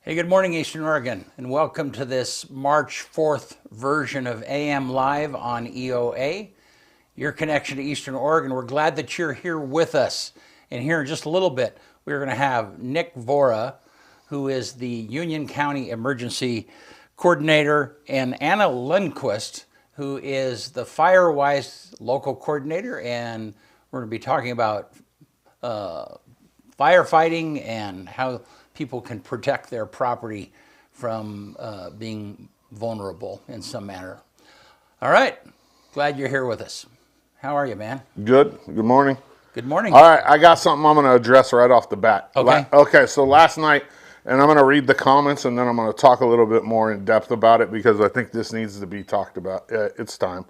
Hey, good morning, Eastern Oregon, and welcome to this March 4th version of AM Live on EOA, your connection to Eastern Oregon. We're glad that you're here with us. And here in just a little bit, we're going to have Nick Vora, who is the Union County Emergency Coordinator, and Anna Lindquist, who is the FireWise local coordinator. And we're going to be talking about firefighting and how people can protect their property from being vulnerable in some manner. All right, glad you're here with us. How are you, man? Good. Good morning. Good morning. All right, I got something I'm going to address right off the bat. Okay. Okay, so last night, and I'm going to read the comments, and then I'm going to talk a little bit more in depth about it because I think this needs to be talked about. It's time.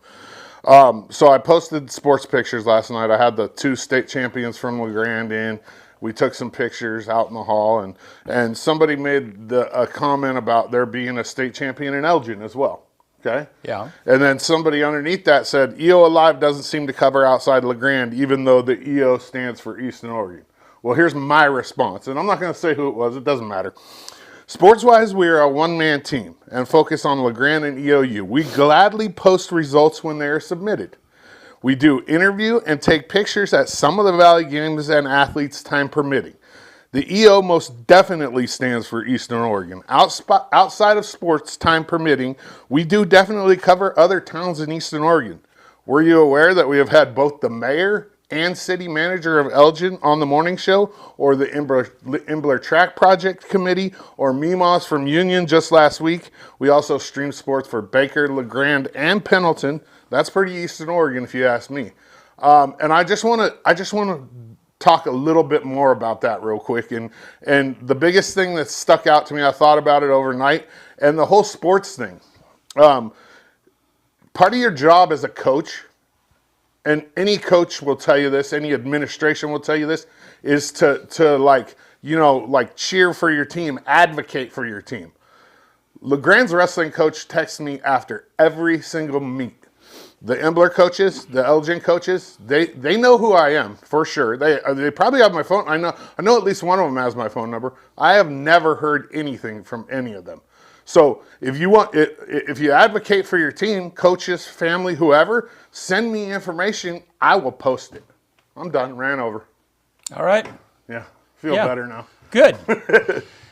So I posted sports pictures last night. I had the 2 state champions from LeGrand in. We took some pictures out in the hall, and somebody made a comment about there being a state champion in Elgin as well. Okay? Yeah. And then somebody underneath that said, EOA Live doesn't seem to cover outside LeGrand, even though the EO stands for Eastern Oregon. Well, here's my response, and I'm not going to say who it was. It doesn't matter. Sports-wise, we are a one-man team and focus on LeGrand and EOU. We gladly post results when they are submitted. We do interview and take pictures at some of the Valley games and athletes, time permitting. The EO most definitely stands for Eastern Oregon. Outside of sports, time permitting, we do definitely cover other towns in Eastern Oregon. Were you aware that we have had both the mayor and city manager of Elgin on the morning show, or the Imbler Track Project Committee, or Mimas from Union just last week? We also stream sports for Baker, LeGrand, and Pendleton. That's pretty Eastern Oregon, if you ask me. And I just want to talk a little bit more about that real quick. And the biggest thing that stuck out to me, I thought about it overnight, and the whole sports thing. Part of your job as a coach, and any coach will tell you this, any administration will tell you this, is to cheer for your team, advocate for your team. LeGrand's wrestling coach texts me after every single meet. The Imbler coaches, the Elgin coaches, they know who I am for sure. They probably have my phone. I know at least one of them has my phone number. I have never heard anything from any of them. So if you advocate for your team, coaches, family, whoever, send me information. I will post it. I'm done. Ran over. All right. Yeah. Feel better now. Good.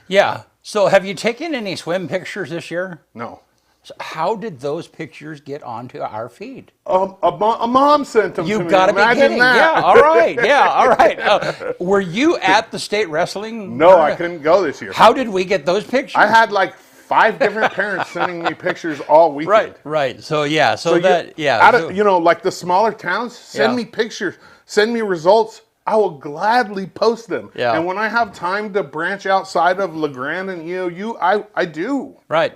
Yeah. So have you taken any swim pictures this year? No. So how did those pictures get onto our feed? A mom sent them to me. You've got to be kidding. That. Yeah, all right. Yeah, all right. Were you at the state wrestling? No, I couldn't go this year. How did we get those pictures? I had like 5 different parents sending me pictures all weekend. Right. So yeah, like the smaller towns, send me pictures, send me results. I will gladly post them. Yeah. And when I have time to branch outside of LeGrand and EOU, I do. Right.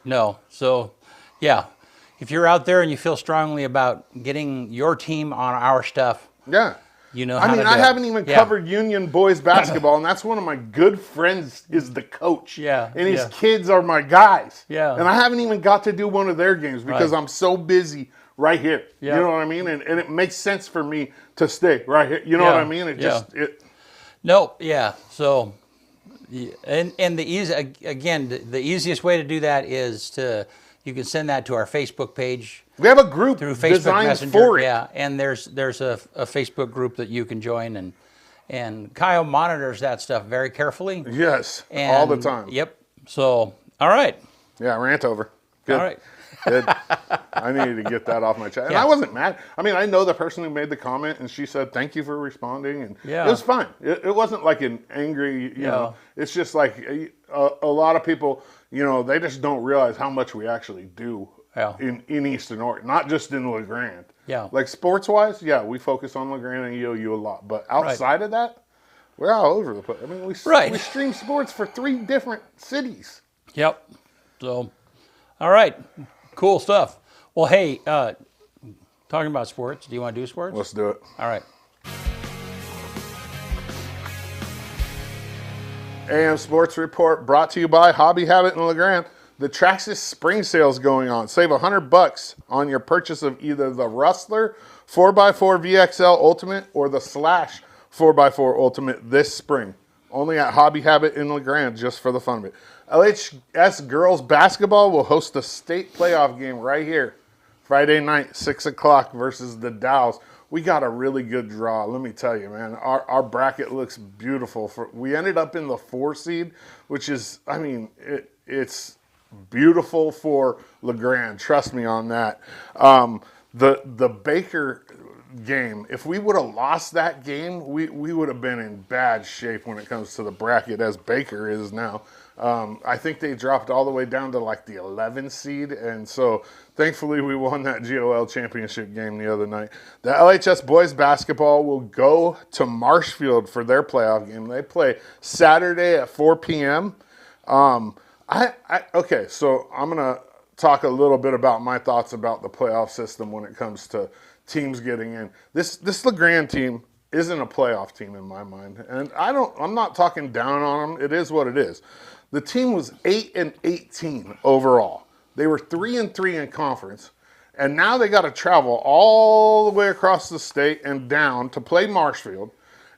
No. So, yeah, if you're out there and you feel strongly about getting your team on our stuff, you know how to do I it. haven't even covered Union boys basketball, and that's one of my good friends is the coach. Yeah. And his kids are my guys. Yeah. And I haven't even got to do one of their games because I'm so busy right here. Yeah. You know what I mean? And it makes sense for me to stay right here. You know what I mean? So, and the easiest way to do that is you can send that to our Facebook page. We have a group through Facebook designed Messenger. for it. Yeah, and there's a Facebook group that you can join, and Kyle monitors that stuff very carefully. Yes, all the time. Yep. So, all right. Yeah, rant over. Good. All right. Good. I needed to get that off my chest. And I wasn't mad. I mean, I know the person who made the comment, and she said, thank you for responding. And it was fine. It wasn't like an angry, you know. It's just like a lot of people, they just don't realize how much we actually do in Eastern Oregon, not just in LeGrand. Yeah. Like sports-wise, we focus on LeGrand and EOU a lot. But outside of that, we're all over the place. I mean, we stream sports for 3 different cities. Yep. So, all right. Cool stuff. Well, hey, talking about sports, do you want to do sports? Let's do it. All right. AM Sports Report brought to you by Hobby Habit in LeGrand. The Traxxas spring sale is going on. Save $100 on your purchase of either the Rustler 4x4 VXL Ultimate or the Slash 4x4 Ultimate this spring. only at Hobby Habit in LeGrand, just for the fun of it. LHS girls basketball will host a state playoff game right here, Friday night, 6 o'clock versus the Dows. We got a really good draw, let me tell you, man. Our bracket looks beautiful. We ended up in the 4 seed, which is, I mean, it's beautiful for LeGrand. Trust me on that. The Baker game, if we would have lost that game, we would have been in bad shape when it comes to the bracket, as Baker is now. I think they dropped all the way down to like the 11 seed, and so thankfully we won that GOL championship game the other night. The LHS boys basketball will go to Marshfield for their playoff game. They play Saturday at 4 p.m. Okay, so I'm going to talk a little bit about my thoughts about the playoff system when it comes to teams getting in. This LeGrand team isn't a playoff team in my mind, and I'm not talking down on them. It is what it is. The team was 8-18 overall. They were 3-3 in conference, and now they got to travel all the way across the state and down to play Marshfield.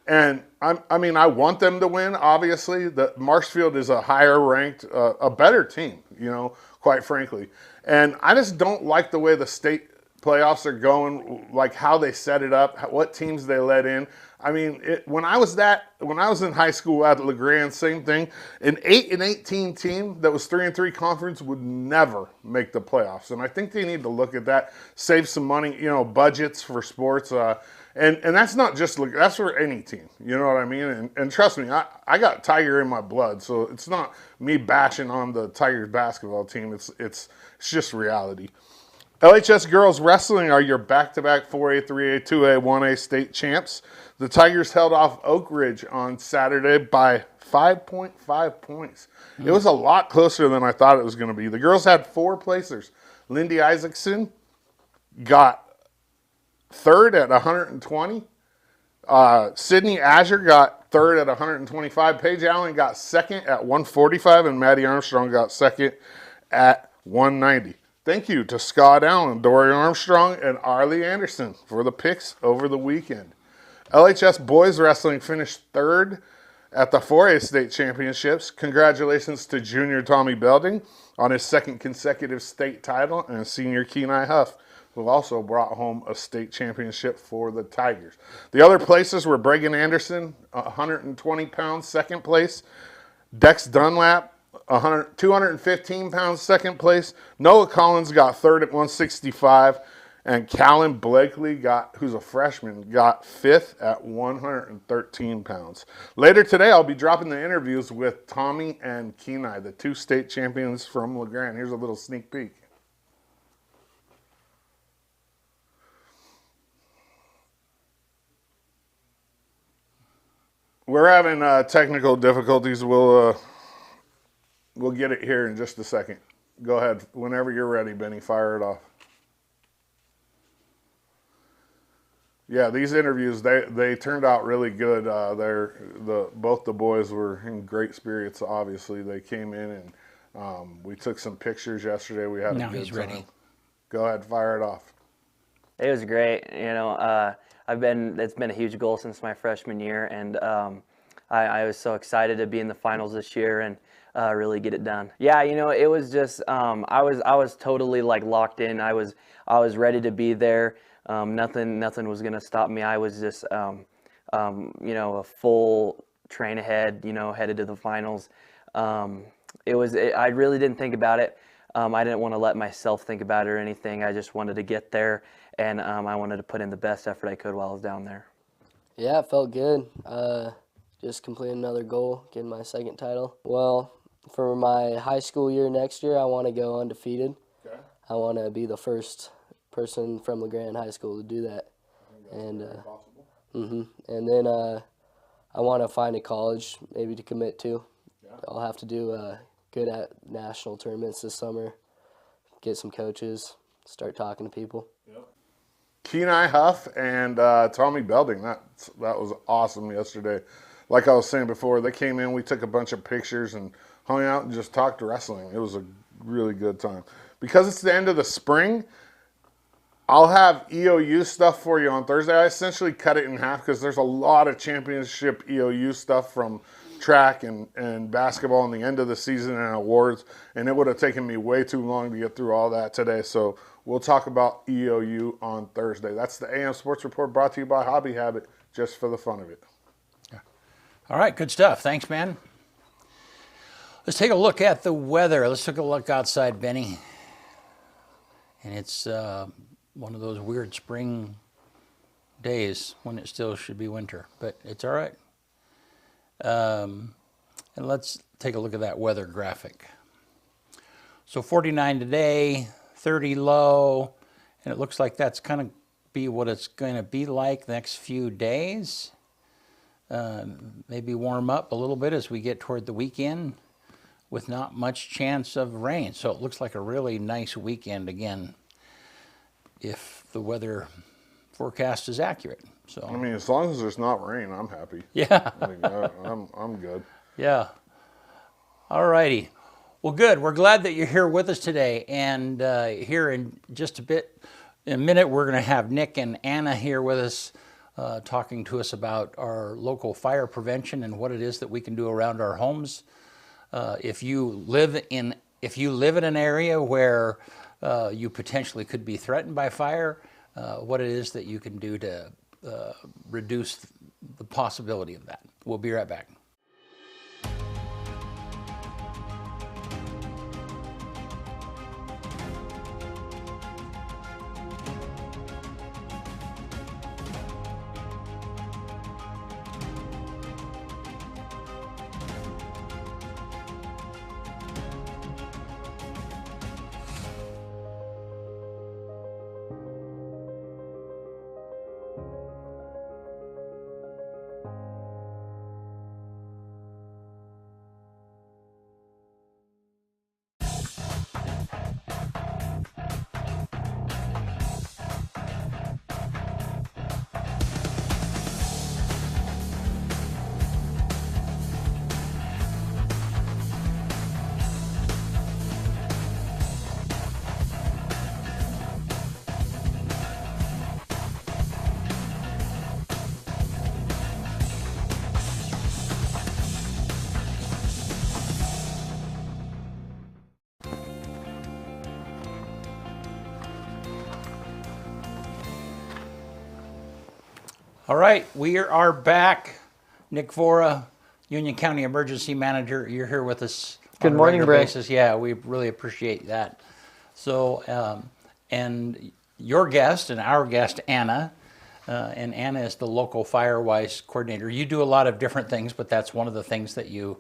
And I mean, I want them to win. Obviously, the Marshfield is a higher ranked, a better team, you know, quite frankly. And I just don't like the way the state playoffs are going, like how they set it up, what teams they let in. I mean, when I was in high school at LeGrand, same thing. An 8-18 team that was 3-3 conference would never make the playoffs, and I think they need to look at that, save some money, you know, budgets for sports, and that's not just that's for any team, you know what I mean? And trust me, I got Tiger in my blood, so it's not me bashing on the Tigers basketball team. It's just reality. LHS girls wrestling are your back-to-back 4A, 3A, 2A, 1A state champs. The Tigers held off Oak Ridge on Saturday by 5.5 points. It was a lot closer than I thought it was going to be. The girls had 4 placers. Lindy Isaacson got third at 120. Sydney Azure got third at 125. Paige Allen got second at 145, and Maddie Armstrong got second at 190. Thank you to Scott Allen, Dory Armstrong, and Arlie Anderson for the picks over the weekend. LHS boys wrestling finished third at the 4A state championships. Congratulations to junior Tommy Belding on his second consecutive state title, and senior Kenai Huff, who also brought home a state championship for the Tigers. The other places were Bregan Anderson, 120 pounds, second place. Dex Dunlap, 215 pounds, second place. Noah Collins got third at 165. And Callan Blakely, who's a freshman, got fifth at 113 pounds. Later today, I'll be dropping the interviews with Tommy and Kenai, the 2 state champions from LeGrand. Here's a little sneak peek. We're having technical difficulties. We'll get it here in just a second. Go ahead. Whenever you're ready, Benny, fire it off. Yeah, these interviews, they turned out really good. Both the boys were in great spirits, obviously. They came in and we took some pictures yesterday. We had a good time. Now he's ready. Go ahead, fire it off. It was great. You know, it's been a huge goal since my freshman year, and I was so excited to be in the finals this year and really get it done. Yeah, you know, it was just I was totally like locked in. I was ready to be there. Nothing was gonna stop me. I was just you know, a full train ahead. You know, headed to the finals. I really didn't think about it. I didn't want to let myself think about it or anything. I just wanted to get there, and I wanted to put in the best effort I could while I was down there. Yeah, it felt good. Just completing another goal, getting my second title. Well, for my high school year next year, I want to go undefeated. Okay. I want to be the first person from LeGrand High School to do that. And and then I want to find a college maybe to commit to. Yeah. I'll have to do good at national tournaments this summer, get some coaches, start talking to people. Yep. Kenai Huff and Tommy Belding, that was awesome yesterday. Like I was saying before, they came in, we took a bunch of pictures and hung out and just talked wrestling. It was a really good time. Because it's the end of the spring, I'll have EOU stuff for you on Thursday. I essentially cut it in half because there's a lot of championship EOU stuff from track and basketball in the end of the season and awards, and it would have taken me way too long to get through all that today. So we'll talk about EOU on Thursday. That's the AM Sports Report brought to you by Hobby Habit, just for the fun of it. All right, good stuff. Thanks, man. Let's take a look at the weather. Let's take a look outside, Benny. And it's one of those weird spring days when it still should be winter, but it's all right. And let's take a look at that weather graphic. So 49 today, 30 low, and it looks like that's kind of be what it's going to be like the next few days. Maybe warm up a little bit as we get toward the weekend with not much chance of rain. So it looks like a really nice weekend again if the weather forecast is accurate. So I mean, as long as there's not rain, I'm happy. yeah. Like, I'm good. Yeah. All righty. Well, good. We're glad that you're here with us today. And here in just in a minute, we're going to have Nick and Anna here with us talking to us about our local fire prevention and what it is that we can do around our homes. If you live in an area where you potentially could be threatened by fire, what it is that you can do to reduce the possibility of that. We'll be right back. All right, we are back. Nick Vora, Union County Emergency Manager. You're here with us Good on a morning, regular Bray. basis. Yeah, we really appreciate that. So, and your guest and our guest, Anna, and Anna is the local Firewise coordinator. You do a lot of different things, but that's one of the things that you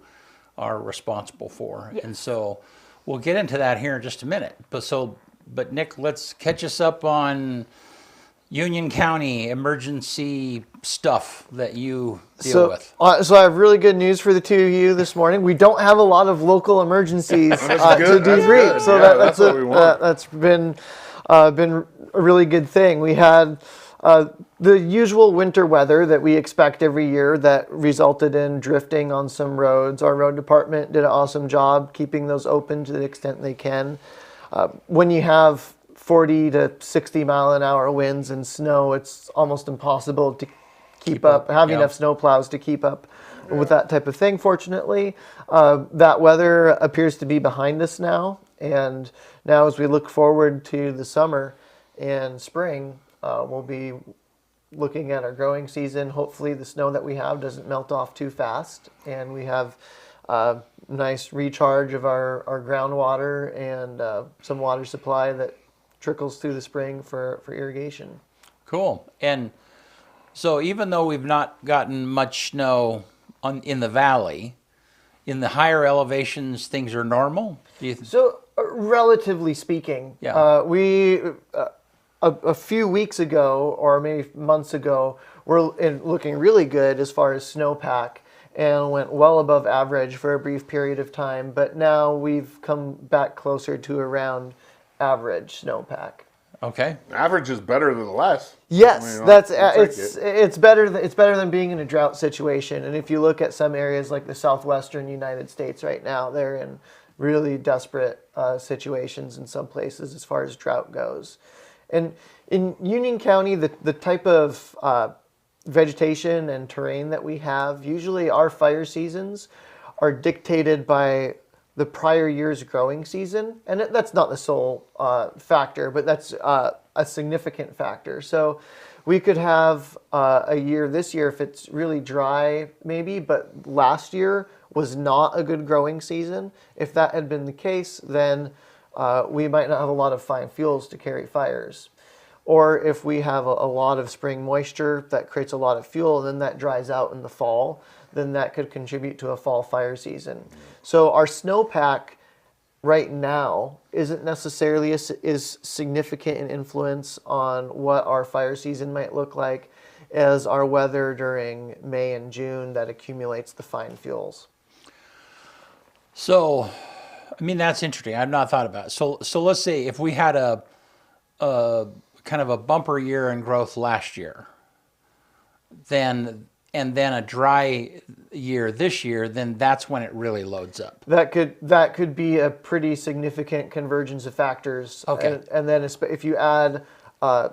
are responsible for. Yes. And so we'll get into that here in just a minute. But Nick, let's catch us up on Union County emergency stuff that you deal with. So I have really good news for the two of you this morning. We don't have a lot of local emergencies to good. That's debrief, good. so Yeah, that's what we want. that's been a really good thing. We had the usual winter weather that we expect every year that resulted in drifting on some roads. Our road department did an awesome job keeping those open to the extent they can. When you have 40 to 60 mile an hour winds and snow, it's almost impossible to keep up, have enough snow plows to keep up with that type of thing. Fortunately, that weather appears to be behind us now. And now as we look forward to the summer and spring, we'll be looking at our growing season. Hopefully the snow that we have doesn't melt off too fast, and we have nice recharge of our groundwater and some water supply that trickles through the spring for irrigation. Cool. And so even though we've not gotten much snow in the valley, in the higher elevations, things are normal? So relatively speaking, Yeah. we a few weeks ago or maybe months ago were looking really good as far as snowpack and went well above average for a brief period of time. But now we've come back closer to around average snowpack. Okay. Average is better than less. Yes, I mean, that's I'll take it's better than being in a drought situation. And if you look at some areas like the southwestern United States right now, they're in really desperate situations in some places as far as drought goes. And in Union County, the type of vegetation and terrain that we have, usually our fire seasons are dictated by the prior year's growing season. And that's not the sole factor, but that's a significant factor. So we could have a year this year if it's really dry maybe, but last year was not a good growing season. If that had been the case, then we might not have a lot of fine fuels to carry fires. Or if we have a lot of spring moisture that creates a lot of fuel, then that dries out in the fall, then that could contribute to a fall fire season. So our snowpack right now isn't necessarily as significant an influence on what our fire season might look like as our weather during May and June that accumulates the fine fuels. So, I mean, that's interesting. I've not thought about it. So let's say if we had a kind of a bumper year in growth last year, and then a dry year this year, then that's when it really loads up. That could be a pretty significant convergence of factors. Okay. And then if you add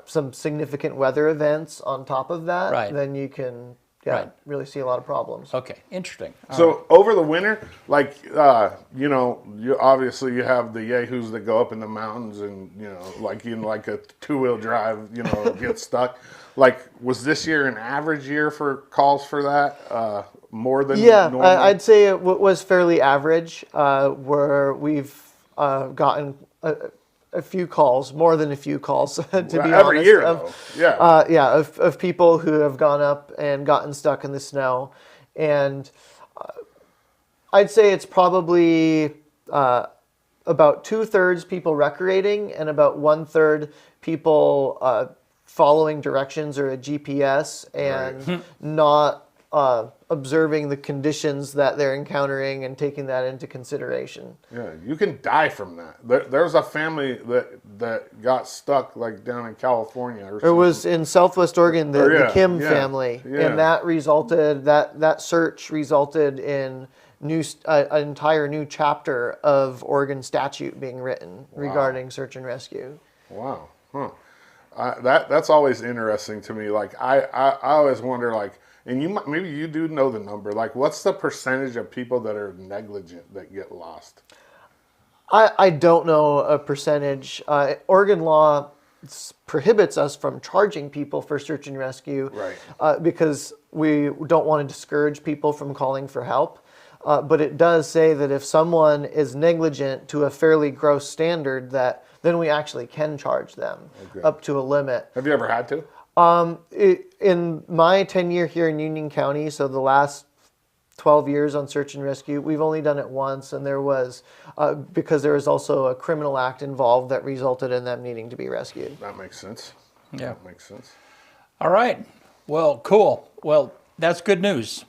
some significant weather events on top of that, Right. then you can Right. really see a lot of problems. Okay, interesting. So over the winter, like you obviously you have the yahoos that go up in the mountains and like in like a 2-wheel drive, get stuck. Like, was this year an average year for calls for that? More than normal? I'd say it was fairly average. Where we've gotten a few calls, more than a few calls, to be honest. Every year, though. Yeah. Of people who have gone up and gotten stuck in the snow. And I'd say it's probably about 2/3 people recreating and about 1/3 people following directions or a GPS and not observing the conditions that they're encountering and taking that into consideration. Yeah, you can die from that. There's a family that got stuck like down in California. Or It was in Southwest Oregon, the Kim yeah, family, yeah. and that search resulted in an entire new chapter of Oregon statute being written regarding search and rescue. Wow, huh? That's always interesting to me. Like I always wonder, like, and maybe you do know the number. Like, what's the percentage of people that are negligent that get lost? I don't know a percentage. Oregon law prohibits us from charging people for search and rescue, because we don't want to discourage people from calling for help. But it does say that if someone is negligent to a fairly gross standard, then we actually can charge them up to a limit. Have you ever had to? In my tenure here in Union County, so the last 12 years on search and rescue, we've only done it once, and there was because there was also a criminal act involved that resulted in them needing to be rescued. That makes sense. Yeah. That makes sense. All right. Well, cool. Well, that's good news.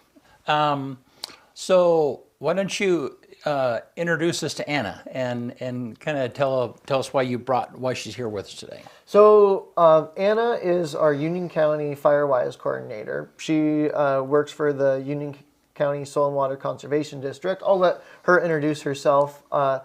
So why don't you introduce us to Anna and kind of tell us why she's here with us today. So Anna is our Union County Firewise coordinator. She works for the Union County Soil and Water Conservation District. I'll let her introduce herself to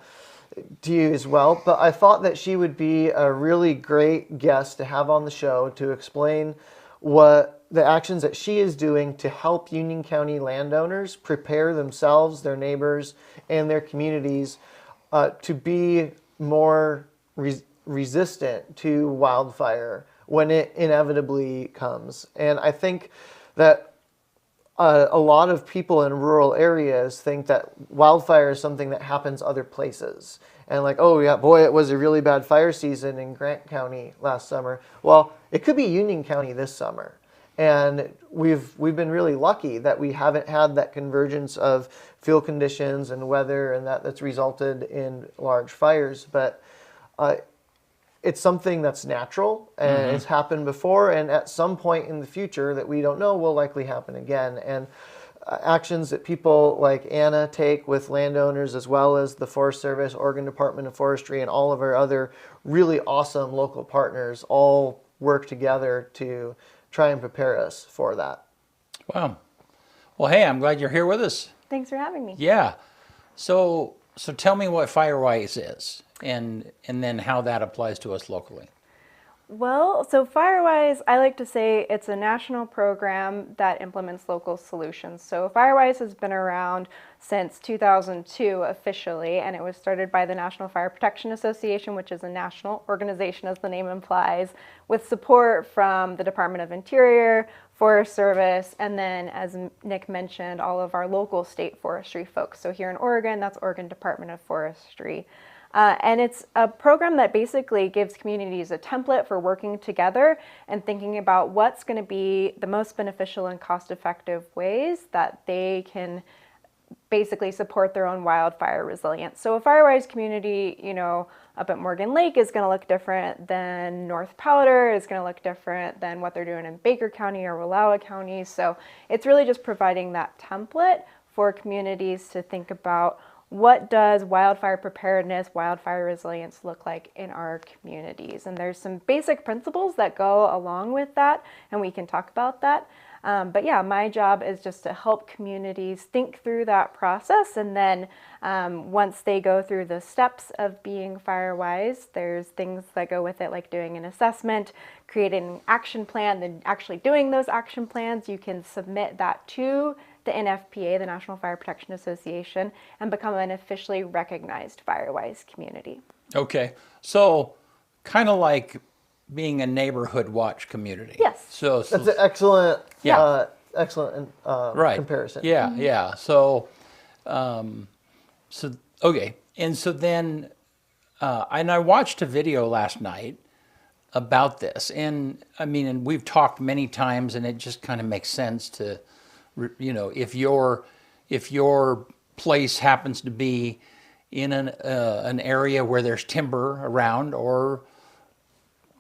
you as well, but I thought that she would be a really great guest to have on the show to explain what the actions that she is doing to help Union County landowners prepare themselves, their neighbors, and their communities to be more resistant to wildfire when it inevitably comes. And I think that a lot of people in rural areas think that wildfire is something that happens other places. And like, oh yeah, boy, it was a really bad fire season in Grant County last summer. Well, it could be Union County this summer. And we've been really lucky that we haven't had that convergence of field conditions and weather and that's resulted in large fires. But it's something that's natural and it's happened before, and at some point in the future that we don't know will likely happen again. And actions that people like Anna take with landowners, as well as the Forest Service, Oregon Department of Forestry, and all of our other really awesome local partners all work together to try and prepare us for that. Wow. Well, hey, I'm glad you're here with us. Thanks for having me. Yeah. So tell me what Firewise is and then how that applies to us locally. Well, so Firewise, I like to say it's a national program that implements local solutions. So Firewise has been around since 2002 officially, and it was started by the National Fire Protection Association, which is a national organization, as the name implies, with support from the Department of Interior, Forest Service, and then, as Nick mentioned, all of our local state forestry folks. So here in Oregon, that's Oregon Department of Forestry. And it's a program that basically gives communities a template for working together and thinking about what's going to be the most beneficial and cost-effective ways that they can basically support their own wildfire resilience. So a Firewise community, up at Morgan Lake is going to look different than North Powder, is going to look different than what they're doing in Baker County or Wallowa County. So it's really just providing that template for communities to think about what does wildfire preparedness, wildfire resilience look like in our communities? And there's some basic principles that go along with that, and we can talk about that. But yeah, my job is just to help communities think through that process. And then once they go through the steps of being Firewise, there's things that go with it, like doing an assessment, creating an action plan, then actually doing those action plans. You can submit that to the NFPA, the National Fire Protection Association, and become an officially recognized Firewise community. Okay, so kind of like being a neighborhood watch community. Yes. So That's an excellent, Yeah. excellent right. comparison. Yeah, yeah. So, okay, and so then, and I watched a video last night about this, and I mean, and we've talked many times, and it just kind of makes sense to, if your place happens to be in an area where there's timber around or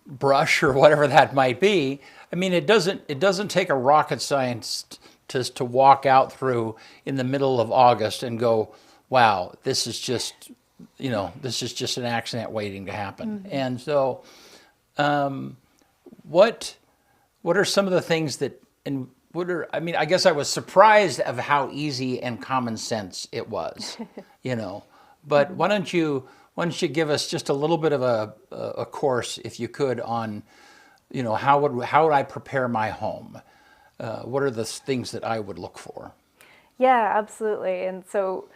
brush or whatever that might be. I mean, it doesn't take a rocket scientist to walk out through in the middle of August and go, wow, this is just an accident waiting to happen. Mm-hmm. And so, what are some of the things that, and I guess I was surprised of how easy and common sense it was, but why don't you give us just a little bit of a course, if you could, on, how would I prepare my home? What are the things that I would look for? Yeah, absolutely. And so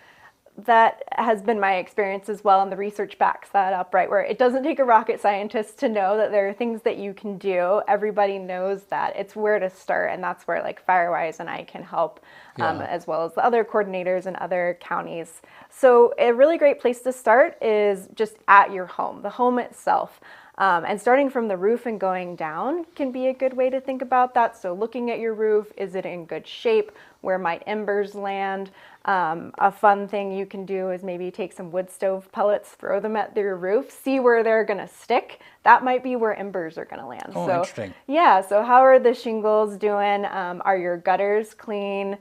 that has been my experience as well, and the research backs that up, right? Where it doesn't take a rocket scientist to know that there are things that you can do. Everybody knows that. It's where to start, and that's where Firewise and I can help, as well as the other coordinators in other counties. So a really great place to start is just at your home, the home itself. And starting from the roof and going down can be a good way to think about that. So looking at your roof, is it in good shape? Where might embers land? A fun thing you can do is maybe take some wood stove pellets, throw them at your roof, see where they're going to stick. That might be where embers are going to land. Oh, so, interesting. Yeah, so how are the shingles doing? Are your gutters clean?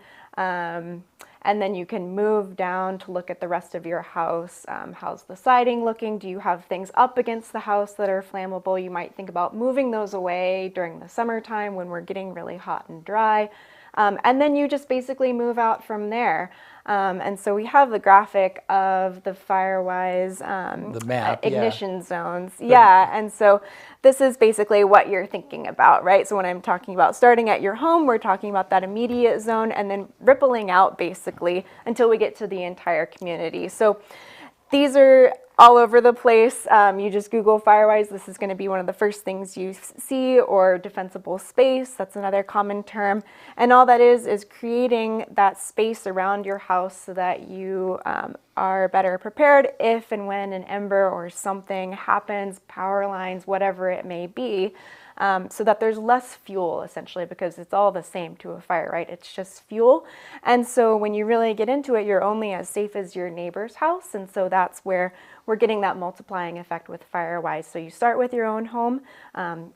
And then you can move down to look at the rest of your house. How's the siding looking? Do you have things up against the house that are flammable? You might think about moving those away during the summertime when we're getting really hot and dry. And then you just basically move out from there. And so we have the graphic of the Firewise the map, ignition zones. Yeah, and so this is basically what you're thinking about, right? So when I'm talking about starting at your home, we're talking about that immediate zone and then rippling out basically until we get to the entire community. So these are all over the place. You just Google Firewise. This is going to be one of the first things you see, or defensible space. That's another common term. And all that is creating that space around your house so that you are better prepared if and when an ember or something happens, power lines, whatever it may be. So that there's less fuel, essentially, because it's all the same to a fire, right? It's just fuel. And so when you really get into it, you're only as safe as your neighbor's house. And so that's where we're getting that multiplying effect with Firewise. So you start with your own home,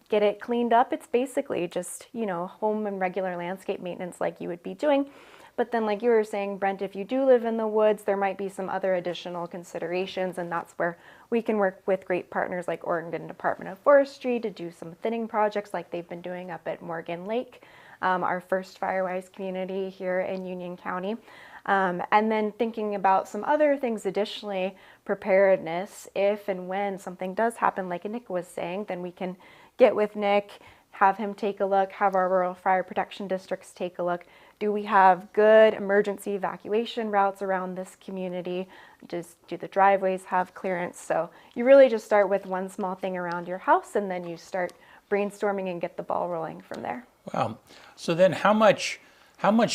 get it cleaned up. It's basically just, home and regular landscape maintenance like you would be doing. But then, like you were saying, Brent, if you do live in the woods, there might be some other additional considerations, and that's where we can work with great partners like Oregon Department of Forestry to do some thinning projects like they've been doing up at Morgan Lake, our first Firewise community here in Union County. And then thinking about some other things additionally, preparedness, if and when something does happen, like Nick was saying, then we can get with Nick, have him take a look, have our rural fire protection districts take a look. Do we have good emergency evacuation routes around this community? Do the driveways have clearance? So you really just start with one small thing around your house, and then you start brainstorming and get the ball rolling from there. Wow. So then how much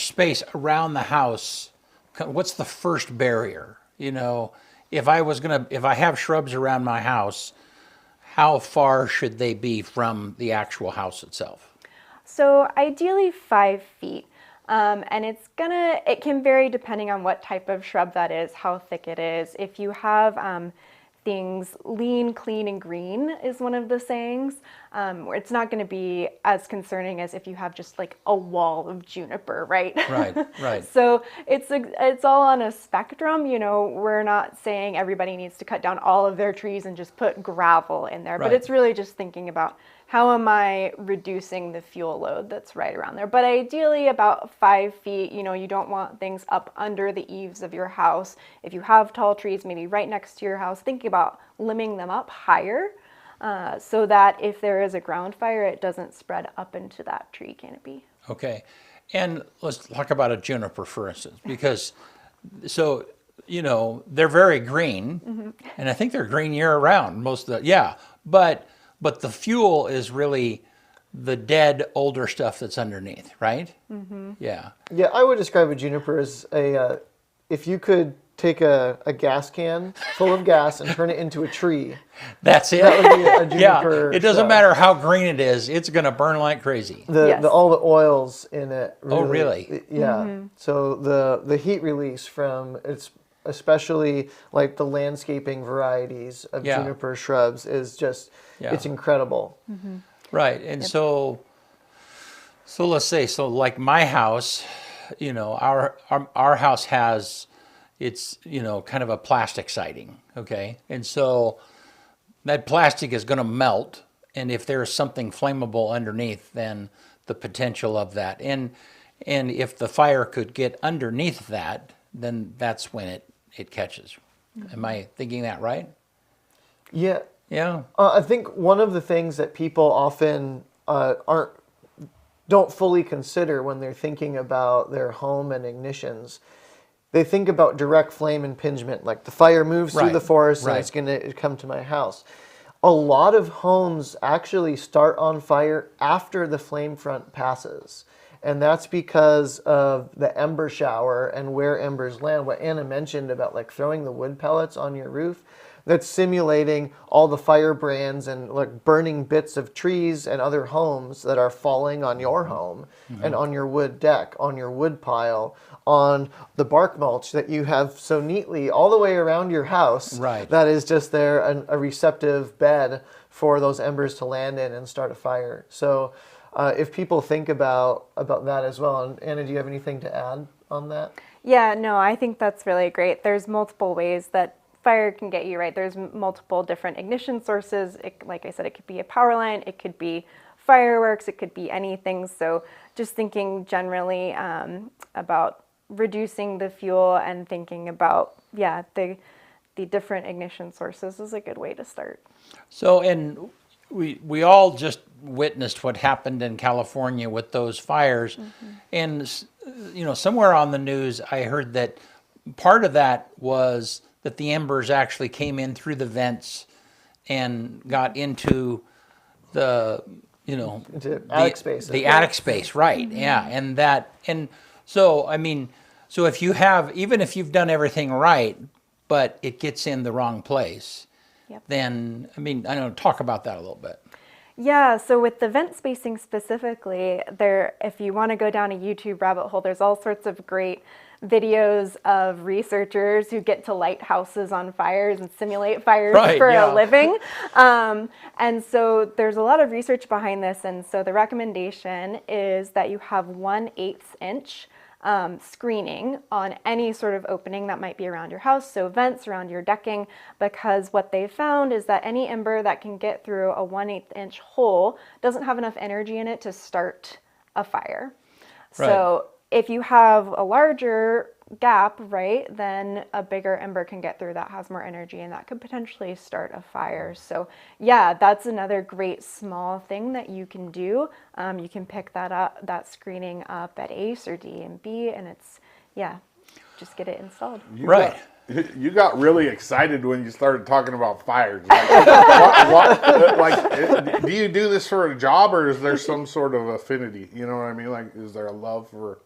space around the house, what's the first barrier? If I have shrubs around my house, how far should they be from the actual house itself? So ideally 5 feet. And it can vary depending on what type of shrub that is, how thick it is. If you have things lean, clean, and green is one of the sayings, where it's not going to be as concerning as if you have just like a wall of juniper, right? Right. So it's all on a spectrum. We're not saying everybody needs to cut down all of their trees and just put gravel in there, but it's really just thinking about how am I reducing the fuel load that's right around there. But ideally about 5 feet. You don't want things up under the eaves of your house. If you have tall trees, maybe right next to your house, thinking about limbing them up higher, so that if there is a ground fire, it doesn't spread up into that tree canopy. Okay. And let's talk about a juniper, for instance, because they're very green, and I think they're green year round, but the fuel is really the dead older stuff that's underneath, right? Mm-hmm. Yeah. Yeah, I would describe a juniper as if you could take a gas can full of gas and turn it into a tree. That's it. That would be a juniper. It doesn't matter how green it is; it's going to burn like crazy. All the oils in it. Really, oh, really? Yeah. Mm-hmm. So the heat release from it's especially like the landscaping varieties of juniper shrubs is just it's incredible. Mm-hmm. Right, and so let's say like my house, our house has it's kind of a plastic siding, okay, and so that plastic is going to melt, and if there's something flammable underneath, then the potential of that, and if the fire could get underneath that, then that's when it catches. Mm-hmm. Am I thinking that right? Yeah. Yeah. I think one of the things that people often don't fully consider when they're thinking about their home and ignitions, they think about direct flame impingement, like the fire moves through the forest and it's going to come to my house. A lot of homes actually start on fire after the flame front passes. And that's because of the ember shower and where embers land. What Anna mentioned about like throwing the wood pellets on your roof, that's simulating all the firebrands and like burning bits of trees and other homes that are falling on your home and on your wood deck, on your wood pile, on the bark mulch that you have so neatly all the way around your house. Right. That is just there, a receptive bed for those embers to land in and start a fire. So if people think about that as well, and Anna, do you have anything to add on that? Yeah, no, I think that's really great. There's multiple ways that fire can get you, right? There's multiple different ignition sources. Like I said, it could be a power line, it could be fireworks, it could be anything. So just thinking generally about reducing the fuel and thinking about, the different ignition sources is a good way to start. So, and we all just witnessed what happened in California with those fires. And, somewhere on the news, I heard that part of that was that the embers actually came in through the vents and got into the, into attic space. The attic space, right? Yeah, and so so if you have, even if you've done everything right, but it gets in the wrong place, then talk about that a little bit. Yeah, so with the vent spacing specifically, if you want to go down a YouTube rabbit hole, there's all sorts of great videos of researchers who get to light houses on fires and simulate fires for a living. And so there's a lot of research behind this. And so the recommendation is that you have 1/8 inch screening on any sort of opening that might be around your house, so vents around your decking, because what they found is that any ember that can get through a 1/8 inch hole doesn't have enough energy in it to start a fire. Right. So if you have a larger gap, right, then a bigger ember can get through that has more energy, and that could potentially start a fire. So yeah, that's another great small thing that you can do. You can pick that screening up at ACE or D&B, and it's, yeah, just get it installed. You got really excited when you started talking about fires. Like, like, do you do this for a job, or is there some sort of affinity? You know what I mean? Like, is there a love for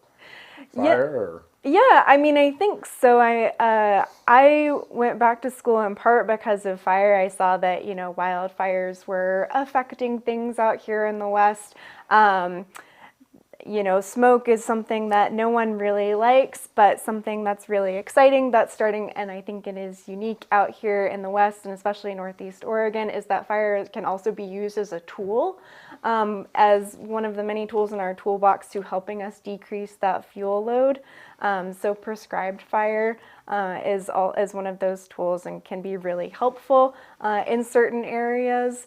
fire? Or? Yeah, I mean, I think so. I went back to school in part because of fire. I saw that, you know, wildfires were affecting things out here in the West. You know, smoke is something that no one really likes, but something that's really exciting that's starting, and I think it is unique out here in the West and especially Northeast Oregon, is that fire can also be used as a tool, as one of the many tools in our toolbox to helping us decrease that fuel load. So prescribed fire is one of those tools and can be really helpful in certain areas.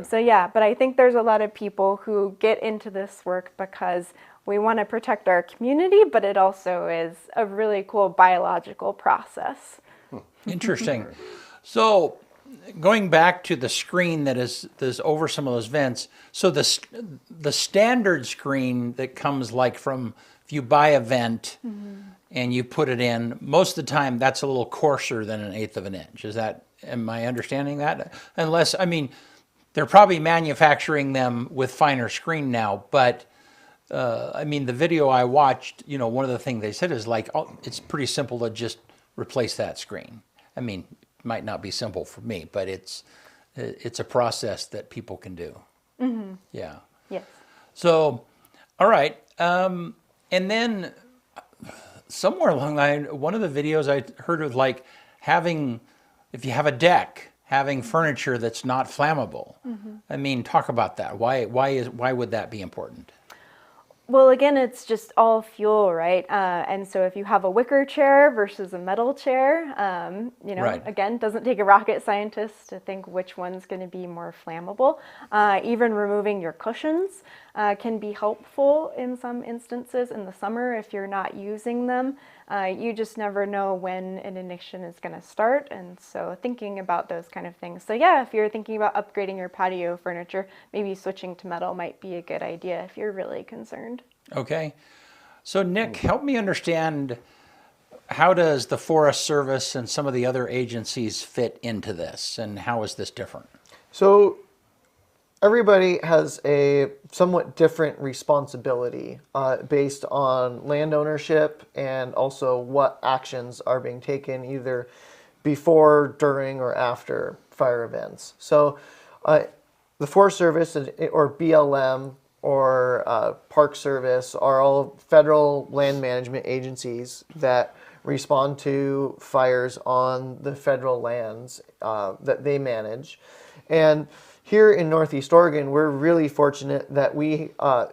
So yeah, but I think there's a lot of people who get into this work because we want to protect our community, but it also is a really cool biological process. Interesting. So going back to the screen that is over some of those vents, so the standard screen that comes like from, if you buy a vent and you put it in, most of the time that's a little coarser than 1/8 of an inch. Am I understanding that? Unless, I mean, they're probably manufacturing them with finer screen now, but I mean, the video I watched, you know, one of the things they said is like, oh, it's pretty simple to just replace that screen. I mean, it might not be simple for me, but it's a process that people can do. Mm-hmm. Yeah. Yes. So, all right. And then somewhere along the line, one of the videos I heard of like having, if you have a deck, having furniture that's not flammable. Mm-hmm. I mean, talk about that. Why would that be important? Well, again, it's just all fuel, right? And so if you have a wicker chair versus a metal chair, you know, again, doesn't take a rocket scientist to think which one's going to be more flammable. Even removing your cushions can be helpful in some instances in the summer if you're not using them. You just never know when an ignition is going to start, and so thinking about those kind of things. So yeah, if you're thinking about upgrading your patio furniture, maybe switching to metal might be a good idea if you're really concerned. Okay. So Nick, help me understand, how does the Forest Service and some of the other agencies fit into this, and how is this different? So everybody has a somewhat different responsibility based on land ownership and also what actions are being taken either before, during, or after fire events. So the Forest Service or BLM or Park Service are all federal land management agencies that respond to fires on the federal lands that they manage. And here in Northeast Oregon, we're really fortunate that we,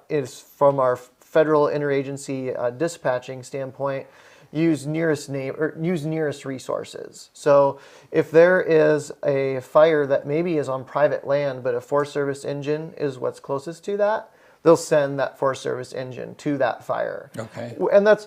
is from our federal interagency dispatching standpoint, use nearest resources. So if there is a fire that maybe is on private land, but a Forest Service engine is what's closest to that, they'll send that Forest Service engine to that fire. Okay. And that's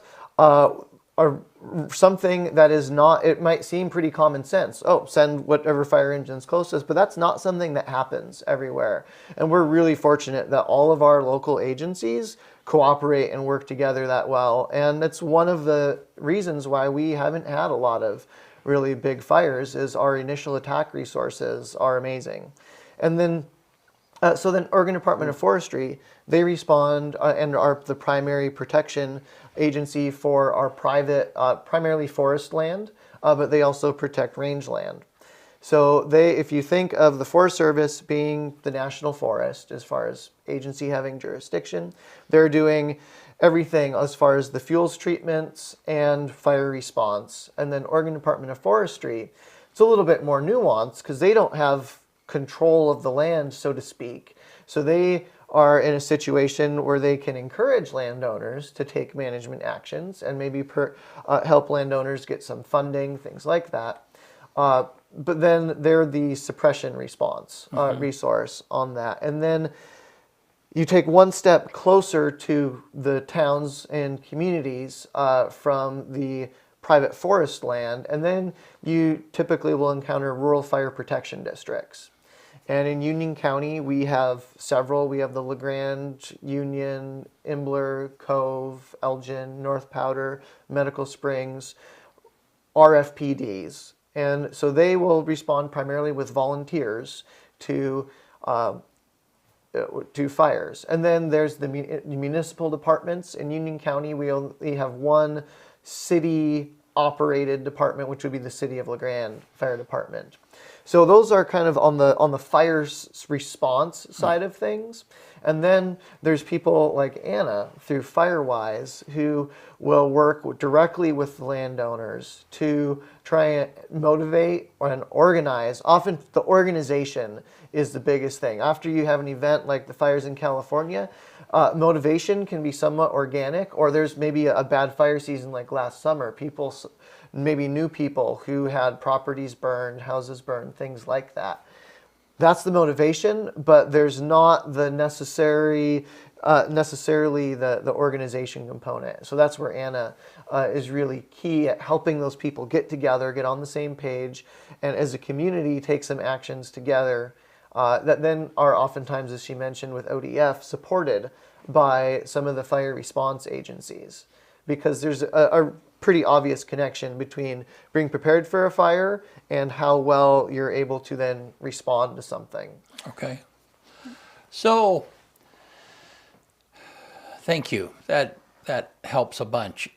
something that is not, it might seem pretty common sense. Oh, send whatever fire engine's closest, but that's not something that happens everywhere. And we're really fortunate that all of our local agencies cooperate and work together that well. And it's one of the reasons why we haven't had a lot of really big fires, is our initial attack resources are amazing. And then so then Oregon Department of Forestry, they respond and are the primary protection agency for our private, primarily forest land, but they also protect rangeland. So if you think of the Forest Service being the national forest as far as agency having jurisdiction, they're doing everything as far as the fuels treatments and fire response. And then Oregon Department of Forestry, it's a little bit more nuanced because they don't have control of the land, so to speak. So they are in a situation where they can encourage landowners to take management actions and maybe help landowners get some funding, things like that. But then they're the suppression response resource on that. And then you take one step closer to the towns and communities from the private forest land, and then you typically will encounter rural fire protection districts. And in Union County, we have several. We have the LeGrand, Union, Imbler, Cove, Elgin, North Powder, Medical Springs, RFPDs. And so they will respond primarily with volunteers to fires. And then there's the municipal departments. In Union County, we only have one city-operated department, which would be the City of LeGrand Fire Department. So those are kind of on the fire response side of things. And then there's people like Anna through Firewise who will work directly with the landowners to try and motivate and organize. Often the organization is the biggest thing. After you have an event like the fires in California, motivation can be somewhat organic, or there's maybe a bad fire season like last summer. People, maybe new people who had properties burned, houses burned, things like that. That's the motivation, but there's not the necessarily the organization component. So that's where Anna is really key at helping those people get together, get on the same page, and as a community take some actions together that then are oftentimes, as she mentioned with ODF, supported by some of the fire response agencies. Because there's a pretty obvious connection between being prepared for a fire and how well you're able to then respond to something. Okay. So, thank you. That helps a bunch.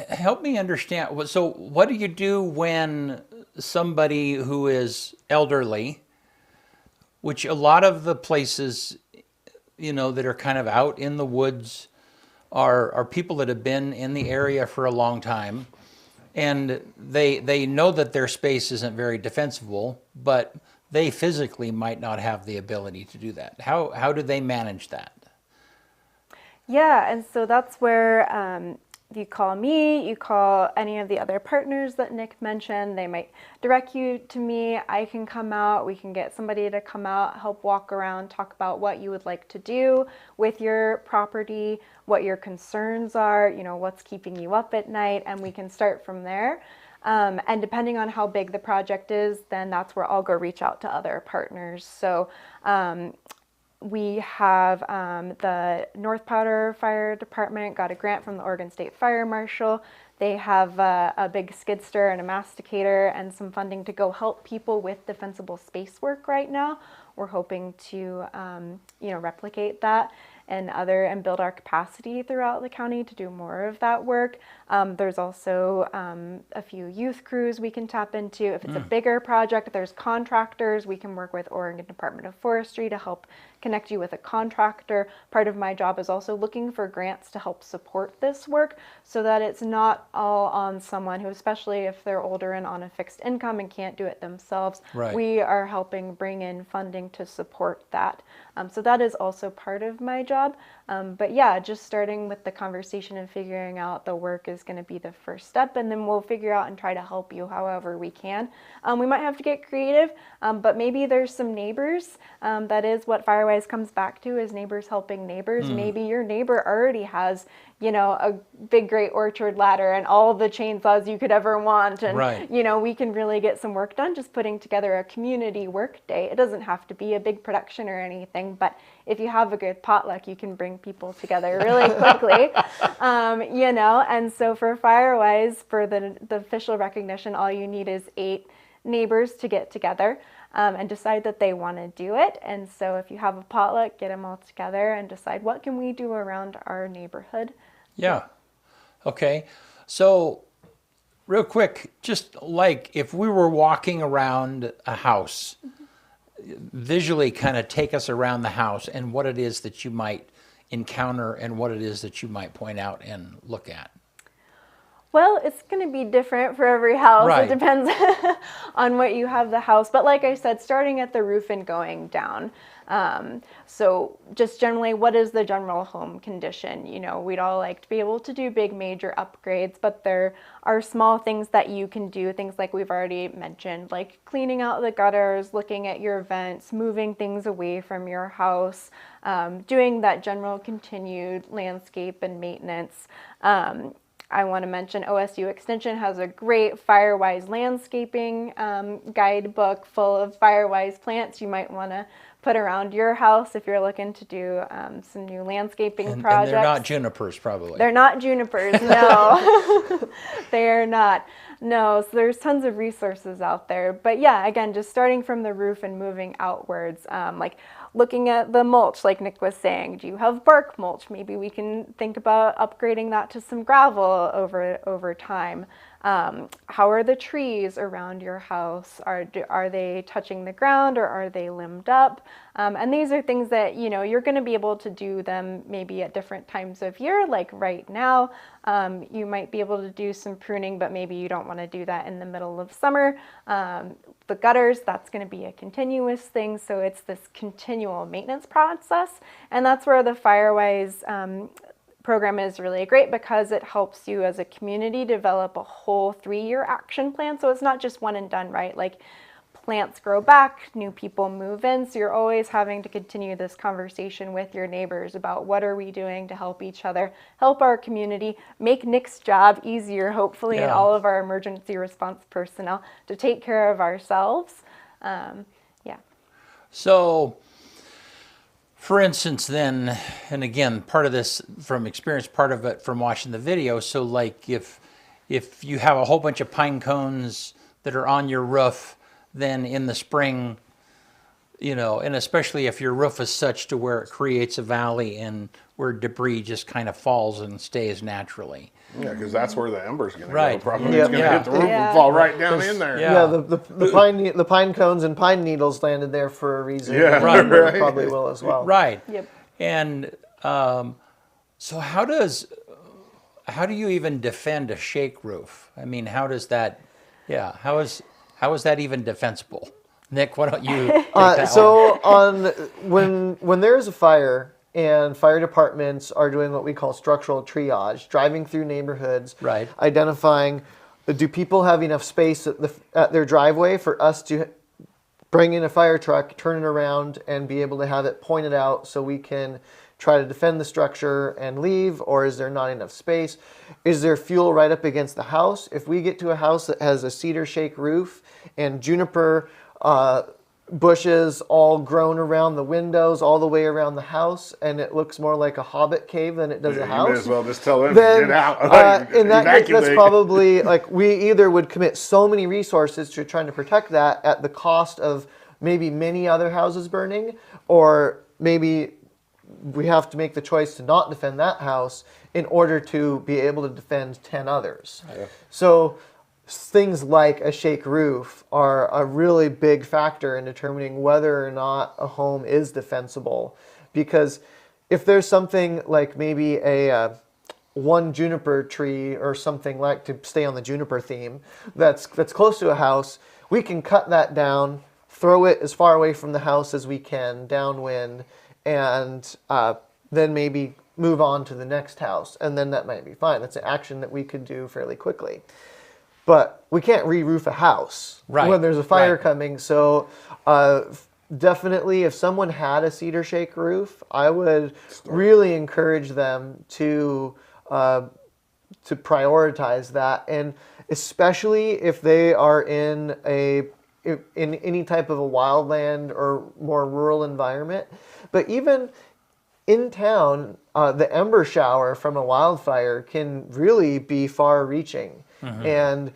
Help me understand. So, what do you do when somebody who is elderly, which a lot of the places, that are kind of out in the woods are people that have been in the area for a long time, and they know that their space isn't very defensible, but they physically might not have the ability to do that. How do they manage that? Yeah, and so that's where you call me, you call any of the other partners that Nick mentioned. They might direct you to me. I can come out. We can get somebody to come out, help walk around, talk about what you would like to do with your property, what your concerns are, what's keeping you up at night, and we can start from there. And depending on how big the project is, then that's where I'll go reach out to other partners. So we have the North Powder Fire Department got a grant from the Oregon State Fire Marshal. They have a big skid steer and a masticator and some funding to go help people with defensible space work right now. We're hoping to, replicate that and build our capacity throughout the county to do more of that work. There's also a few youth crews we can tap into. If it's a bigger project, there's contractors. We can work with Oregon Department of Forestry to help connect you with a contractor. Part of my job is also looking for grants to help support this work so that it's not all on someone who, especially if they're older and on a fixed income and can't do it themselves. Right. We are helping bring in funding to support that. So that is also part of my job. But yeah, just starting with the conversation and figuring out the work is going to be the first step, and then we'll figure out and try to help you however we can. We might have to get creative, but maybe there's some neighbors. That is what Firewise comes back to, is neighbors helping neighbors. Maybe your neighbor already has, a big great orchard ladder and all the chainsaws you could ever want. And, Right. We can really get some work done just putting together a community work day. It doesn't have to be a big production or anything, but if you have a good potluck, you can bring people together really quickly. And so for Firewise, for the official recognition, all you need is 8 neighbors to get together and decide that they want to do it. And so if you have a potluck, get them all together and decide what can we do around our neighborhood. Yeah. Okay. So real quick, just like if we were walking around a house, visually kind of take us around the house and what it is that you might encounter and what it is that you might point out and look at. Well, it's going to be different for every house. Right. It depends on what you have the house. But like I said, starting at the roof and going down. So just generally, what is the general home condition? You know, we'd all like to be able to do big major upgrades, but there are small things that you can do, things like we've already mentioned, like cleaning out the gutters, looking at your vents, moving things away from your house, doing that general continued landscape and maintenance. I want to mention OSU Extension has a great Firewise landscaping guidebook full of Firewise plants you might want to put around your house if you're looking to do some new landscaping projects. And they're not junipers, probably. They're not junipers, no. They are not. No, so there's tons of resources out there. But yeah, again, just starting from the roof and moving outwards, like looking at the mulch, like Nick was saying. Do you have bark mulch? Maybe we can think about upgrading that to some gravel over time. How are the trees around your house? Are they touching the ground or are they limbed up? And these are things that, you know, you're going to be able to do them maybe at different times of year, like right now. You might be able to do some pruning, but maybe you don't want to do that in the middle of summer. The gutters, that's going to be a continuous thing. So it's this continual maintenance process. And that's where the Firewise program is really great, because it helps you as a community develop a whole 3-year action plan. So it's not just one and done, right? Like plants grow back, new people move in. So you're always having to continue this conversation with your neighbors about what are we doing to help each other, help our community, make Nick's job easier, hopefully, and all of our emergency response personnel to take care of ourselves. So, for instance, then, and again, part of this from experience, part of it from watching the video. So, like, if you have a whole bunch of pine cones that are on your roof, then in the spring, you know, and especially if your roof is such to where it creates a valley and where debris just kind of falls and stays naturally. Yeah, because that's where the ember's going to Right. go. Probably Yeah. it's going to hit the roof and fall right down in there. Yeah. The pine cones and pine needles landed there for a reason. Yeah, and right. they probably will as well. Right. Yep. And so how do you even defend a shake roof? I mean, how is that even defensible? Nick, why don't you take that one? When there is a fire and fire departments are doing what we call structural triage, driving through neighborhoods, Right. identifying, do people have enough space at their driveway for us to bring in a fire truck, turn it around, and be able to have it pointed out so we can try to defend the structure and leave? Or is there not enough space? Is there fuel right up against the house? If we get to a house that has a cedar shake roof and juniper bushes all grown around the windows all the way around the house, and it looks more like a hobbit cave than it does a house, You may as well just tell them then to get out. in that case, that's Evacuate. probably, like, we either would commit so many resources to trying to protect that at the cost of maybe many other houses burning, or maybe we have to make the choice to not defend that house in order to be able to defend 10 others. Yeah. So things like a shake roof are a really big factor in determining whether or not a home is defensible. Because if there's something like maybe a one juniper tree or something, like, to stay on the juniper theme, that's close to a house, we can cut that down, throw it as far away from the house as we can, downwind, and then maybe move on to the next house, and then that might be fine. That's an action that we could do fairly quickly. But we can't re-roof a house when there's a fire coming. So definitely, if someone had a cedar shake roof, I would really encourage them to prioritize that, and especially if they are in any type of a wildland or more rural environment. But even in town, the ember shower from a wildfire can really be far-reaching. Mm-hmm. And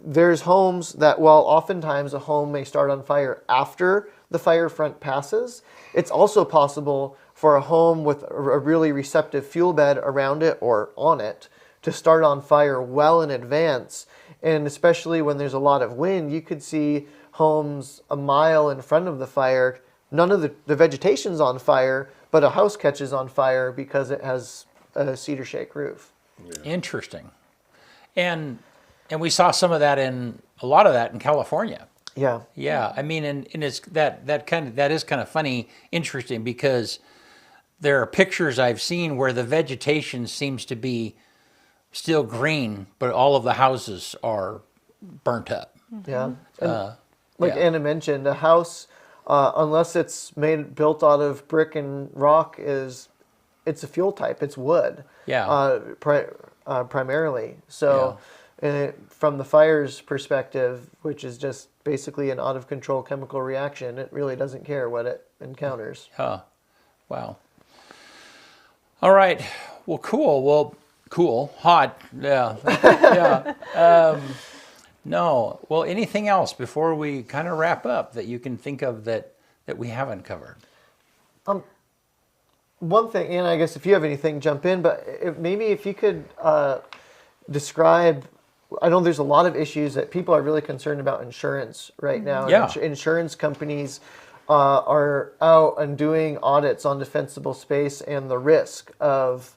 there's homes that, while oftentimes a home may start on fire after the fire front passes, it's also possible for a home with a really receptive fuel bed around it or on it to start on fire well in advance. And especially when there's a lot of wind, you could see homes a mile in front of the fire. None of the vegetation's on fire, but a house catches on fire because it has a cedar shake roof. Yeah. Interesting. And we saw some of that a lot of that in California. Yeah. Yeah, I mean, and it's that is kind of funny, interesting, because there are pictures I've seen where the vegetation seems to be still green, but all of the houses are burnt up. Yeah. And like yeah. Anna mentioned, a house, unless it's built out of brick and rock, it's a fuel type. It's wood. Yeah. Primarily. So, from the fire's perspective, which is just basically an out of control chemical reaction, it really doesn't care what it encounters. Huh. Wow. All right. Well, cool. Well, cool. Hot. Yeah. Yeah. No. Well, anything else before we kind of wrap up that you can think of that we haven't covered? One thing, and I guess if you have anything, jump in, but maybe if you could describe, I know there's a lot of issues that people are really concerned about insurance right now. Yeah. Insurance companies are out and doing audits on defensible space and the risk of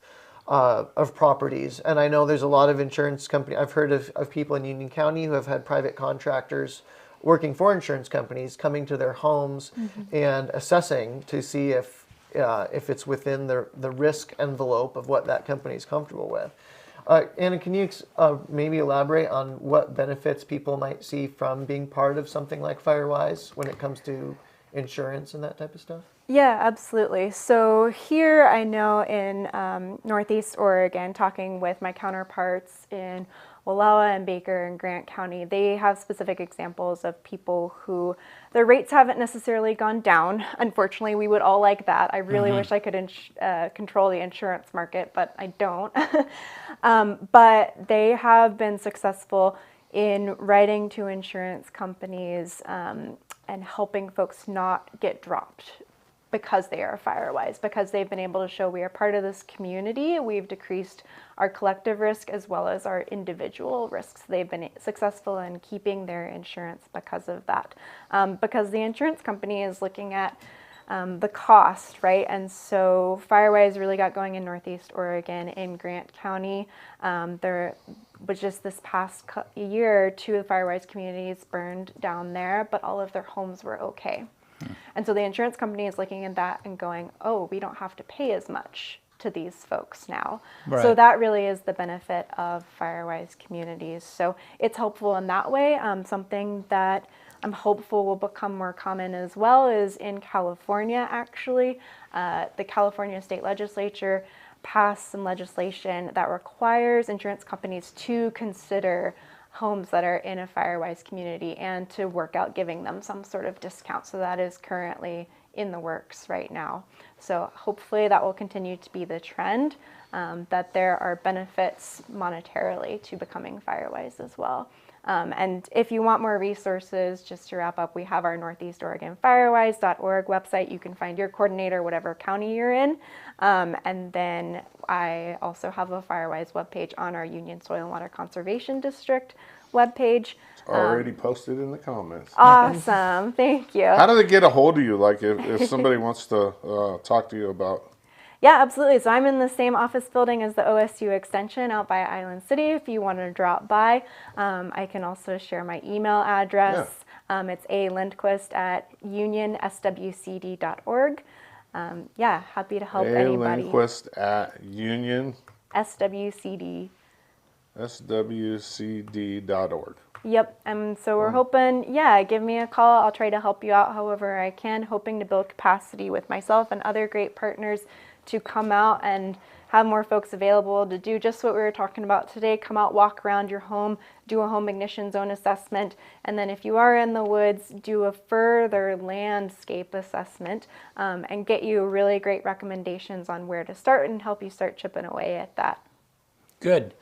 properties. And I know there's a lot of insurance companies, I've heard of people in Union County who have had private contractors working for insurance companies coming to their homes and assessing to see if it's within the risk envelope of what that company is comfortable with. Anna, can you maybe elaborate on what benefits people might see from being part of something like Firewise when it comes to insurance and that type of stuff? Yeah, absolutely. So here I know in Northeast Oregon, talking with my counterparts in Wallowa and Baker and Grant County, they have specific examples of people who their rates haven't necessarily gone down. Unfortunately, we would all like that. I really wish I could control the insurance market, but I don't. But they have been successful in writing to insurance companies and helping folks not get dropped because they are Firewise, because they've been able to show we are part of this community. We've decreased our collective risk as well as our individual risks. They've been successful in keeping their insurance because of that. Because the insurance company is looking at the cost, right? And so Firewise really got going in Northeast Oregon in Grant County. There was just this past year, 2 of the Firewise communities burned down there, but all of their homes were okay. And so the insurance company is looking at that and going, oh, we don't have to pay as much to these folks now. Right. So that really is the benefit of Firewise communities. So it's helpful in that way. Something that I'm hopeful will become more common as well is in California, actually. The California state legislature passed some legislation that requires insurance companies to consider homes that are in a Firewise community and to work out giving them some sort of discount. So that is currently in the works right now. So hopefully that will continue to be the trend, that there are benefits monetarily to becoming Firewise as well. And if you want more resources, just to wrap up, we have our Northeast Oregon Firewise.org website. You can find your coordinator, whatever county you're in. And then I also have a Firewise webpage on our Union Soil and Water Conservation District webpage. It's already posted in the comments. Awesome. Thank you. How do they get a hold of you? Like if somebody wants to talk to you about... Yeah, absolutely. So I'm in the same office building as the OSU Extension out by Island City. If you want to drop by, I can also share my email address. Yeah. It's alindquist@unionswcd.org. Yeah, happy to help anybody. Lindquist@union SWCD.org. swcd.org. Yep, so we're hoping, give me a call. I'll try to help you out however I can, hoping to build capacity with myself and other great partners to come out and have more folks available to do just what we were talking about today. Come out, walk around your home, do a home ignition zone assessment, and then if you are in the woods, do a further landscape assessment and get you really great recommendations on where to start and help you start chipping away at that. Good.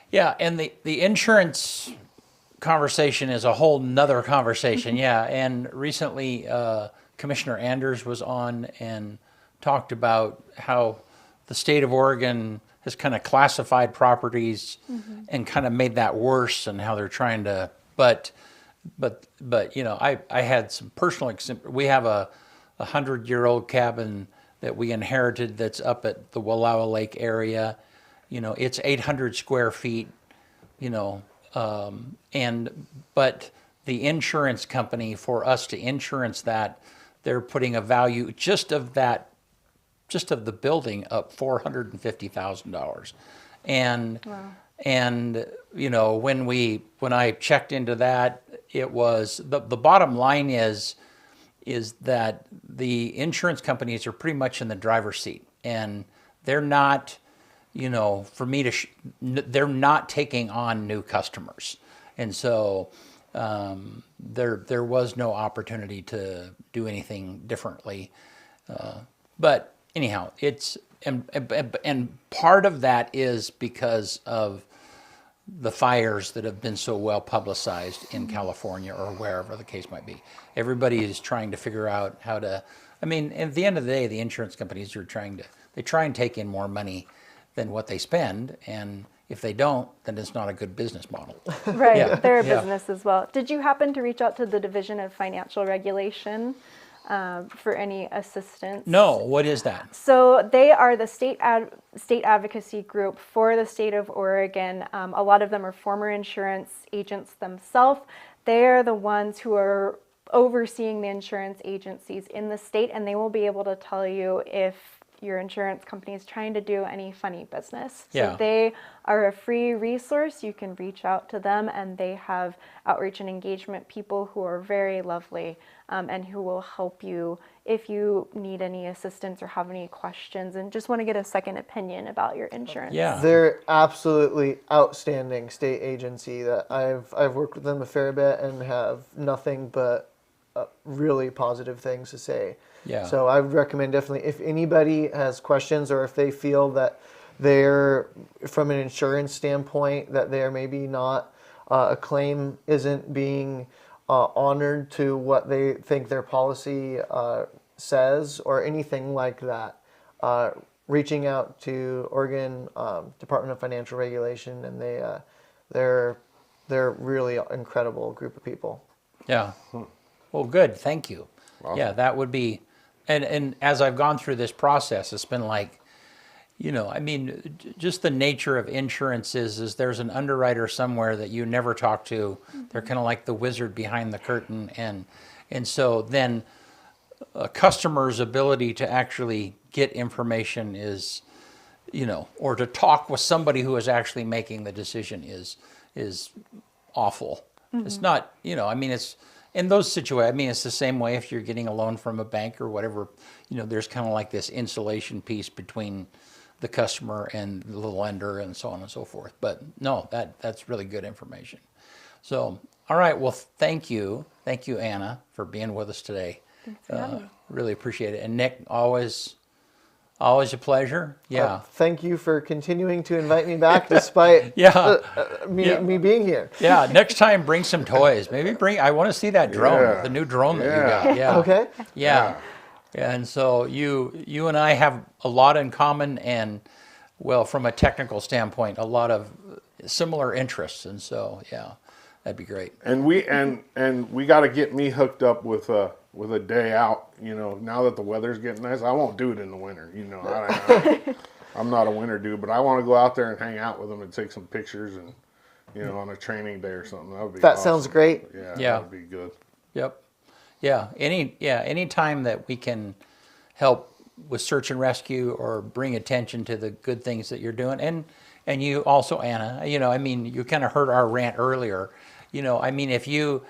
Yeah, and the insurance conversation is a whole nother conversation. Yeah, and recently Commissioner Anders was on and talked about how the state of Oregon has kind of classified properties and kind of made that worse, and how they're trying to, but you know, I had some personal, we have a 100-year-old cabin that we inherited that's up at the Wallowa Lake area. You know, it's 800 square feet. you know, but the insurance company, for us to insurance that, they're putting a value just of the building up $450,000. And Wow. and you know, when I checked into that, it was the bottom line is that the insurance companies are pretty much in the driver's seat, and they're not, you know, for me to they're not taking on new customers, and so there was no opportunity to do anything differently. But anyhow, it's and part of that is because of the fires that have been so well publicized in California or wherever the case might be. Everybody is trying to figure out how to. I mean, at the end of the day, the insurance companies are they try and take in more money than what they spend, and if they don't, then it's not a good business model. Right, Yeah, they're a yeah. business as well. Did you happen to reach out to the Division of Financial Regulation for any assistance? No, what is that? So they are the state advocacy group for the state of Oregon. A lot of them are former insurance agents themselves. They are the ones who are overseeing the insurance agencies in the state, and they will be able to tell you if your insurance company is trying to do any funny business. Yeah. So they are a free resource. You can reach out to them, and they have outreach and engagement people who are very lovely, and who will help you if you need any assistance or have any questions and just want to get a second opinion about your insurance. Yeah. They're absolutely outstanding state agency. That I've worked with them a fair bit and have nothing but really positive things to say. Yeah. So I would recommend definitely, if anybody has questions or if they feel that they're, from an insurance standpoint, that they're maybe not, a claim isn't being honored to what they think their policy says or anything like that, reaching out to Oregon Department of Financial Regulation, and they're really incredible group of people. Yeah. Well, good. Thank you. Awesome. Yeah, that would be, and as I've gone through this process, it's been like, you know, I mean, just the nature of insurance is there's an underwriter somewhere that you never talk to. They're kind of like the wizard behind the curtain, and so then a customer's ability to actually get information is, you know, or to talk with somebody who is actually making the decision is awful. It's not, you know, I mean, it's in those situations. I mean, it's the same way if you're getting a loan from a bank or whatever. You know, there's kind of like this insulation piece between the customer and the lender and so on and so forth. But no, that's really good information. So, all right. Well, thank you, Anna, for being with us today. Thanks for having me. Really appreciate it. And Nick, always a pleasure. Yeah. Thank you for continuing to invite me back despite Yeah. me being here. Yeah. Next time, bring some toys. Maybe I want to see that drone, Yeah. the new drone that you Yeah. got. Yeah. Okay. Yeah. And so you and I have a lot in common, and well, from a technical standpoint, a lot of similar interests. And so, yeah, that'd be great. And we got to get me hooked up with a day out. You know, now that the weather's getting nice, I won't do it in the winter. You know, I'm not a winter dude, but I want to go out there and hang out with them and take some pictures, and you know, on a training day or something. That would be. That awesome. sounds great. Yeah, Yeah. that would be good. Yep. Yeah. Any time that we can help with search and rescue or bring attention to the good things that you're doing, and you also, Anna, you know, I mean, you kind of heard our rant earlier. You know, I mean, if you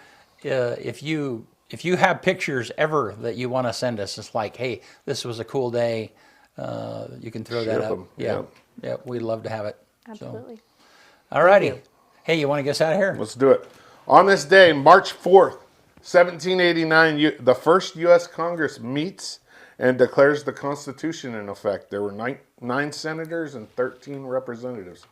have pictures ever that you want to send us, it's like, hey, this was a cool day. You can throw that Ship up. 'em, Yeah. yep. Yeah. We'd love to have it. Absolutely. All righty. Hey, you want to get us out of here? Let's do it. On this day, March 4th, 1789, the first U.S. Congress meets and declares the Constitution in effect. There were nine senators and 13 representatives.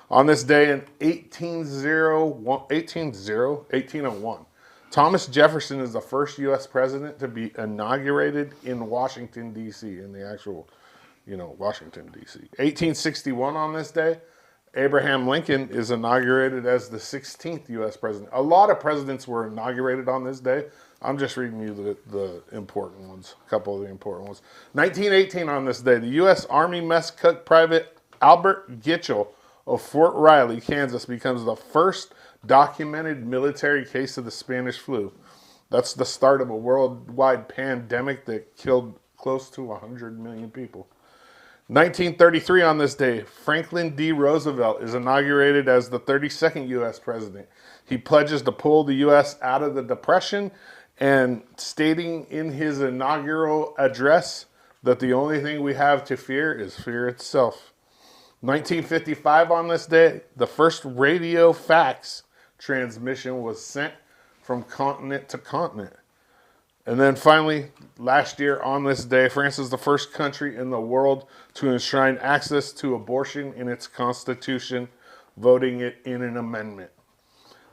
On this day in 1801, Thomas Jefferson is the first U.S. president to be inaugurated in Washington, D.C., in the actual, you know, Washington, D.C. 1861 on this day, Abraham Lincoln is inaugurated as the 16th U.S. president. A lot of presidents were inaugurated on this day. I'm just reading you the important ones, a couple of the important ones. 1918 on this day, the U.S. Army mess cook Private Albert Gitchell of Fort Riley, Kansas, becomes the first documented military case of the Spanish flu. That's the start of a worldwide pandemic that killed close to 100 million people. 1933, on this day, Franklin D. Roosevelt is inaugurated as the 32nd U.S. president. He pledges to pull the U.S. out of the Depression, and stating in his inaugural address that the only thing we have to fear is fear itself. 1955, on this day, the first radio fax transmission was sent from continent to continent. And then finally, last year on this day, France is the first country in the world to enshrine access to abortion in its constitution, voting it in an amendment.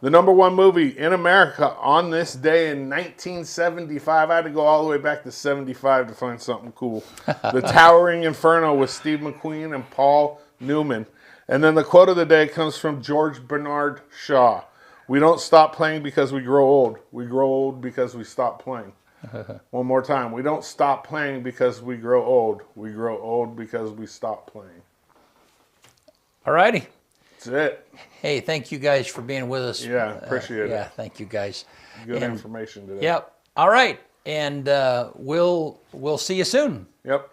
The number one movie in America on this day in 1975, I had to go all the way back to 75 to find something cool. The Towering Inferno with Steve McQueen and Paul Newman. And then the quote of the day comes from George Bernard Shaw. We don't stop playing because we grow old. We grow old because we stop playing. One more time. We don't stop playing because we grow old. We grow old because we stop playing. All righty. That's it. Hey, thank you guys for being with us. Yeah, appreciate it. Yeah, thank you guys. Good information today. Yep. All right. And we'll see you soon. Yep.